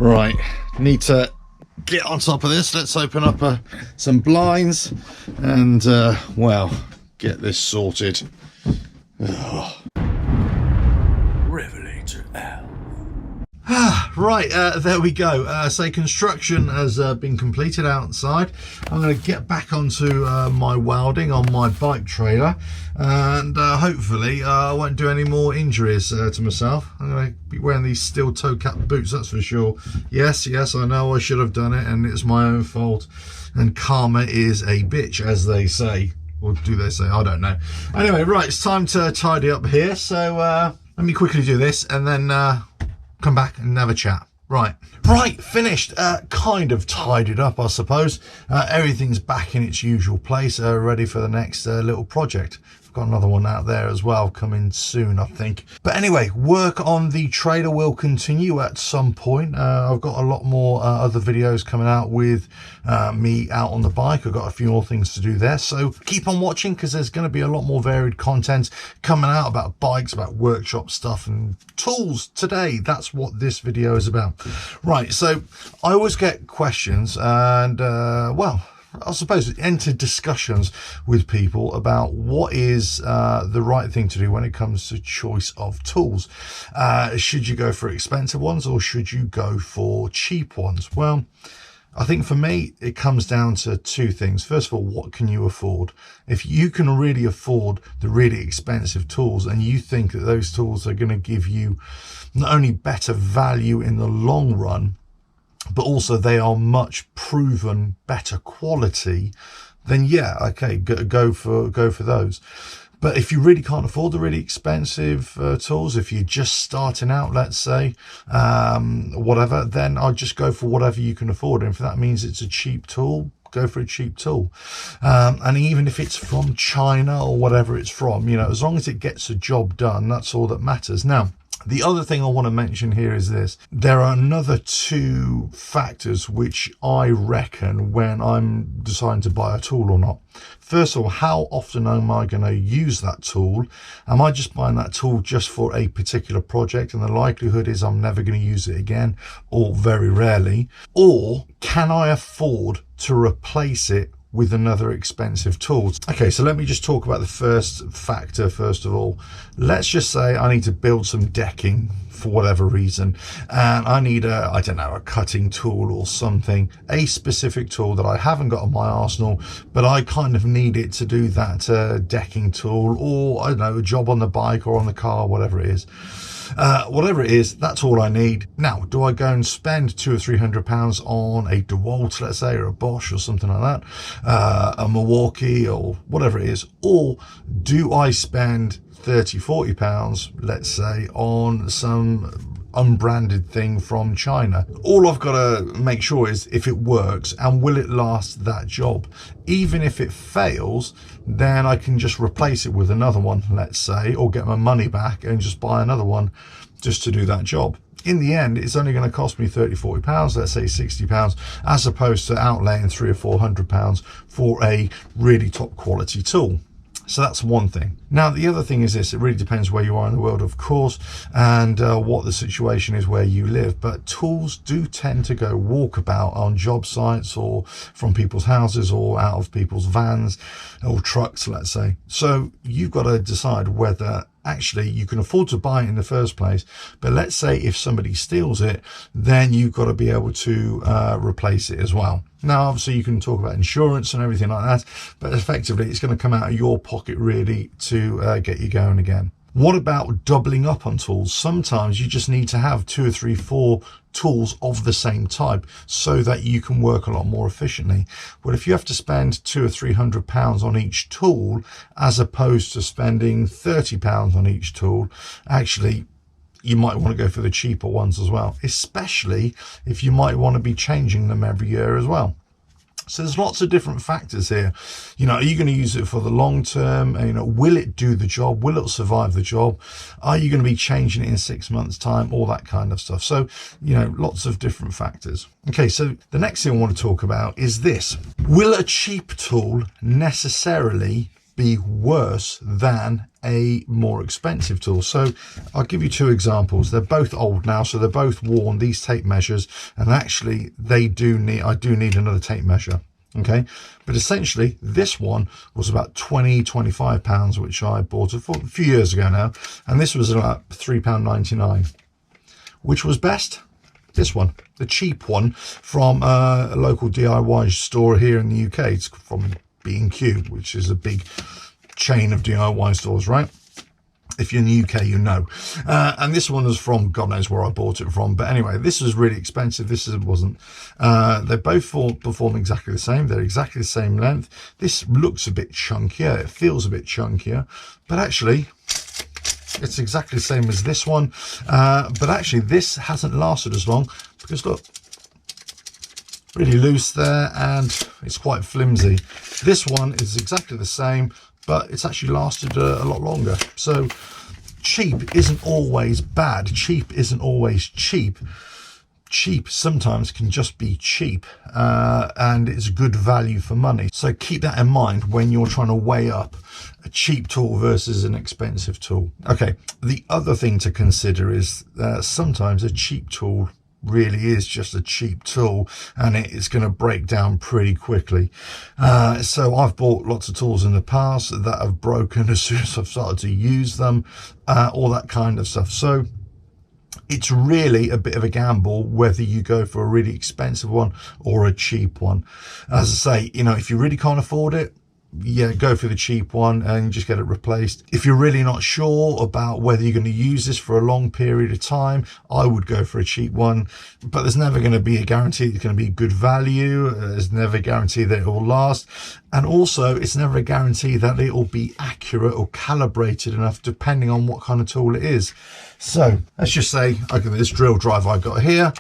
Right, need to get on top of this. Let's open up some blinds and, well, get this sorted. Oh. RevelatorAlf. Right, there we go. So construction has been completed outside. I'm going to get back onto my welding on my bike trailer, and hopefully I won't do any more injuries to myself. I'm going to be wearing these steel toe cap boots, that's for sure. Yes, I know I should have done it, and it's my own fault, and karma is a bitch, as they say. Or do they say? I don't know. Anyway, right, it's time to tidy up here, so let me quickly do this and then come back and have a chat. Right, finished. Kind of tidied up, I suppose. Everything's back in its usual place, ready for the next little project. I've got another one out there as well, coming soon, I think. But anyway, work on the trailer will continue at some point. I've got a lot more other videos coming out with me out on the bike. I've got a few more things to do there, so keep on watching, because there's going to be a lot more varied content coming out about bikes, about workshop stuff and tools today. That's what this video is about. Right, so I always get questions, and well, I suppose enter discussions with people about what is the right thing to do when it comes to choice of tools. Should you go for expensive ones, or should you go for cheap ones? Well, I think for me, it comes down to two things. First of all, what can you afford? If you can really afford the really expensive tools, and you think that those tools are going to give you not only better value in the long run, but also they are much proven better quality, then yeah, okay, go for those. But if you really can't afford the really expensive tools, if you're just starting out, let's say, whatever, then I'll just go for whatever you can afford. And if that means it's a cheap tool, go for a cheap tool. And even if it's from China or whatever it's from, you know, as long as it gets a job done, that's all that matters. Now, the other thing I want to mention here is this. There are another two factors which I reckon when I'm deciding to buy a tool or not. First of all, how often am I going to use that tool? Am I just buying that tool just for a particular project, and the likelihood is I'm never going to use it again, or very rarely? Or can I afford to replace it with another expensive tool? Okay, so let me just talk about the first factor first of all. Let's just say I need to build some decking for whatever reason, and I need I don't know, a cutting tool or something, a specific tool that I haven't got in my arsenal, but I kind of need it to do that decking tool, or I don't know, a job on the bike or on the car, whatever it is. Whatever it is, that's all I need. Now, do I go and spend £200 or £300 on a DeWalt, let's say, or a Bosch or something like that, a Milwaukee or whatever it is, or do I spend £30, £40, let's say, on some unbranded thing from China? All I've got to make sure is if it works, and will it last that job? Even if it fails, then I can just replace it with another one, let's say, or get my money back and just buy another one just to do that job. In the end, it's only going to cost me £30, £40, let's say £60, as opposed to outlaying £300 or £400 for a really top quality tool. So that's one thing. Now, the other thing is this: it really depends where you are in the world, of course, and what the situation is where you live. But tools do tend to go walkabout on job sites, or from people's houses, or out of people's vans or trucks, let's say. So you've got to decide whether actually you can afford to buy it in the first place. But let's say if somebody steals it, then you've got to be able to replace it as well. Now, obviously, you can talk about insurance and everything like that, but effectively it's going to come out of your pocket really to get you going again. What about doubling up on tools? Sometimes you just need to have 2 or 3, 4 tools of the same type so that you can work a lot more efficiently. But if you have to spend £200 or £300 on each tool, as opposed to spending £30 on each tool, actually you might want to go for the cheaper ones as well, especially if you might want to be changing them every year as well. So there's lots of different factors here. You know, are you going to use it for the long term? You know, will it do the job? Will it survive the job? Are you going to be changing it in 6 months' time? All that kind of stuff. So, you know, lots of different factors. Okay, so the next thing I want to talk about is this. Will a cheap tool necessarily be worse than a more expensive tool. So I'll give you two examples. They're both old now, so they're both worn, these tape measures, and actually I do need another tape measure. Okay, but essentially this one was about 20-25 pounds, which I bought a few years ago now, and this was about £3.99. Which was best? This one, the cheap one from a local DIY store here in the UK. It's from B&Q, which is a big chain of DIY stores, right? If you're in the UK, you know. And this one was from, God knows where I bought it from. But anyway, this was really expensive. This wasn't. They both perform exactly the same. They're exactly the same length. This looks a bit chunkier. It feels a bit chunkier. But actually, it's exactly the same as this one. But actually, this hasn't lasted as long because, look, really loose there, and it's quite flimsy. This one is exactly the same, but it's actually lasted a lot longer. So cheap isn't always bad. Cheap isn't always cheap. Cheap sometimes can just be cheap, and it's good value for money. So keep that in mind when you're trying to weigh up a cheap tool versus an expensive tool. Okay, the other thing to consider is sometimes a cheap tool really is just a cheap tool, and it is going to break down pretty quickly. So I've bought lots of tools in the past that have broken as soon as I've started to use them, all that kind of stuff. So it's really a bit of a gamble whether you go for a really expensive one or a cheap one. As I say, you know, if you really can't afford it, yeah, go for the cheap one and just get it replaced. If you're really not sure about whether you're going to use this for a long period of time, I would go for a cheap one. But there's never going to be a guarantee it's going to be good value. There's never a guarantee that it will last. And also, it's never a guarantee that it will be accurate or calibrated enough, depending on what kind of tool it is. So let's just say, okay, this drill drive I got here,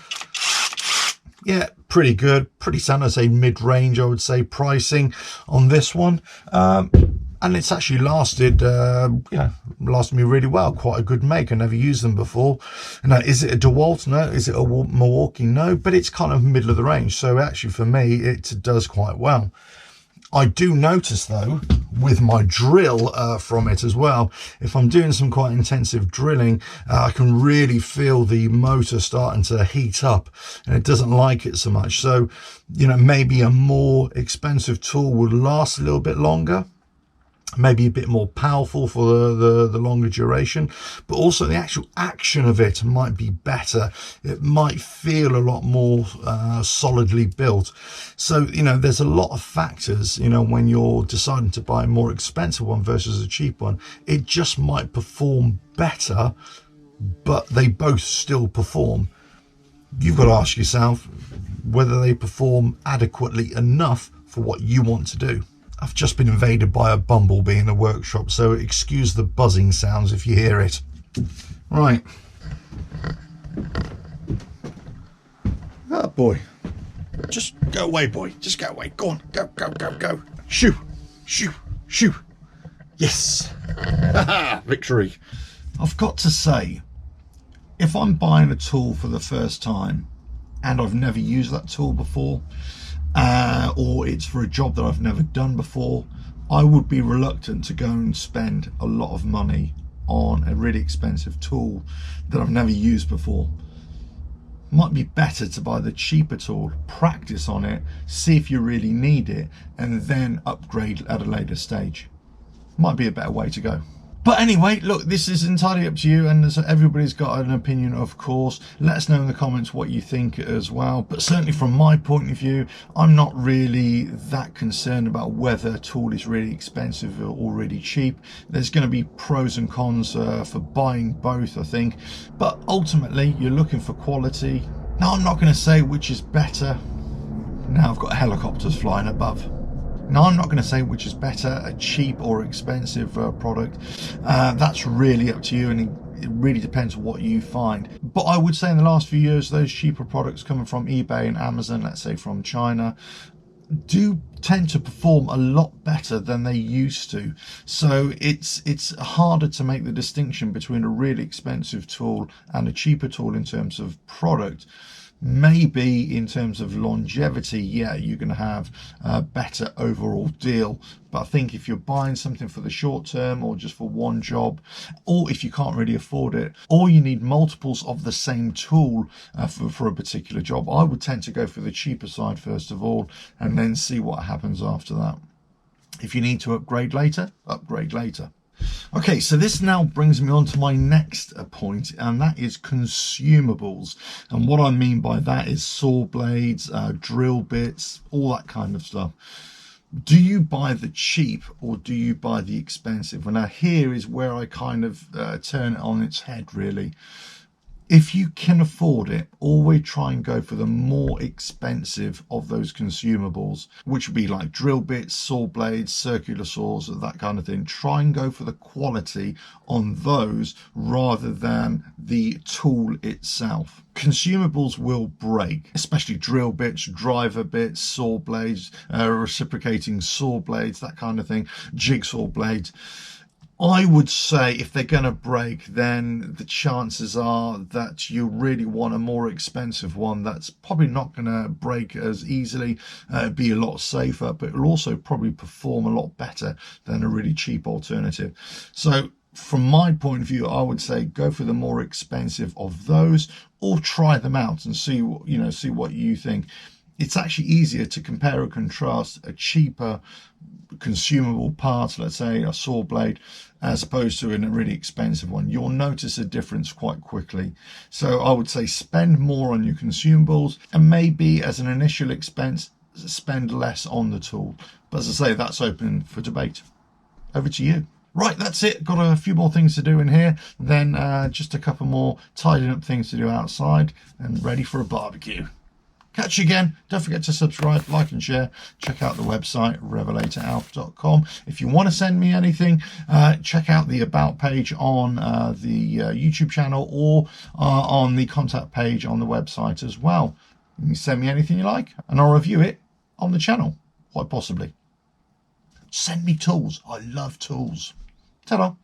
yeah, pretty good, pretty standard. I'd say mid-range, I would say, pricing on this one. And it's actually lasted, lasted me really well. Quite a good make. I never used them before. Now, is it a DeWalt? No. Is it a Milwaukee? No. But it's kind of middle of the range. So actually, for me, it does quite well. I do notice, though, with my drill from it as well, if I'm doing some quite intensive drilling, I can really feel the motor starting to heat up, and it doesn't like it so much. So, you know, maybe a more expensive tool would last a little bit longer, maybe a bit more powerful for the longer duration, but also the actual action of it might be better. It might feel a lot more solidly built. So, you know, there's a lot of factors, you know, when you're deciding to buy a more expensive one versus a cheap one. It just might perform better, but they both still perform. You've got to ask yourself whether they perform adequately enough for what you want to do. I've just been invaded by a bumblebee in the workshop, so excuse the buzzing sounds if you hear it. Right. Oh boy. Just go away, boy. Just go away. Go on. Go, go, go, go. Shoo. Shoo. Shoo. Yes. Victory. I've got to say, if I'm buying a tool for the first time and I've never used that tool before, or it's for a job that I've never done before, I would be reluctant to go and spend a lot of money on a really expensive tool that I've never used before. Might be better to buy the cheaper tool, practice on it, see if you really need it, and then upgrade at a later stage. Might be a better way to go. But anyway, look, this is entirely up to you, and everybody's got an opinion, of course. Let us know in the comments what you think as well. But certainly from my point of view, I'm not really that concerned about whether a tool is really expensive or really cheap. There's going to be pros and cons for buying both, I think. But ultimately, you're looking for quality. Now, I'm not going to say which is better. Now I've got helicopters flying above. Now, I'm not going to say which is better, a cheap or expensive product. That's really up to you, and it really depends what you find. But I would say in the last few years, those cheaper products coming from eBay and Amazon, let's say from China, do tend to perform a lot better than they used to. So it's harder to make the distinction between a really expensive tool and a cheaper tool in terms of product. maybe in terms of longevity, yeah, you're going to have a better overall deal. But I think if you're buying something for the short term or just for one job, or if you can't really afford it, or you need multiples of the same tool for a particular job, I would tend to go for the cheaper side first of all, and then see what happens after that. If you need to upgrade later, upgrade later. Okay, so this now brings me on to my next point, and that is consumables. And what I mean by that is saw blades, drill bits, all that kind of stuff. Do you buy the cheap or do you buy the expensive? Well, now here is where I kind of turn it on its head, really. If you can afford it, always try and go for the more expensive of those consumables, which would be like drill bits, saw blades, circular saws, that kind of thing. Try and go for the quality on those rather than the tool itself. Consumables will break, especially drill bits, driver bits, saw blades, reciprocating saw blades, that kind of thing, jigsaw blades. I would say if they're going to break, then the chances are that you really want a more expensive one that's probably not going to break as easily, be a lot safer, but it'll also probably perform a lot better than a really cheap alternative. So from my point of view, I would say go for the more expensive of those, or try them out and see what you think. It's actually easier to compare and contrast a cheaper consumable part, let's say a saw blade, as opposed to a really expensive one. You'll notice a difference quite quickly. So I would say spend more on your consumables, and maybe as an initial expense, spend less on the tool. But as I say, that's open for debate. Over to you. Right, that's it. Got a few more things to do in here, then just a couple more tidying up things to do outside, and ready for a barbecue. Catch you again. Don't forget to subscribe, like and share. Check out the website, RevelatorAlf.com. If you want to send me anything, check out the About page on the YouTube channel, or on the contact page on the website as well. You can send me anything you like, and I'll review it on the channel, quite possibly. Send me tools. I love tools. Ta-da.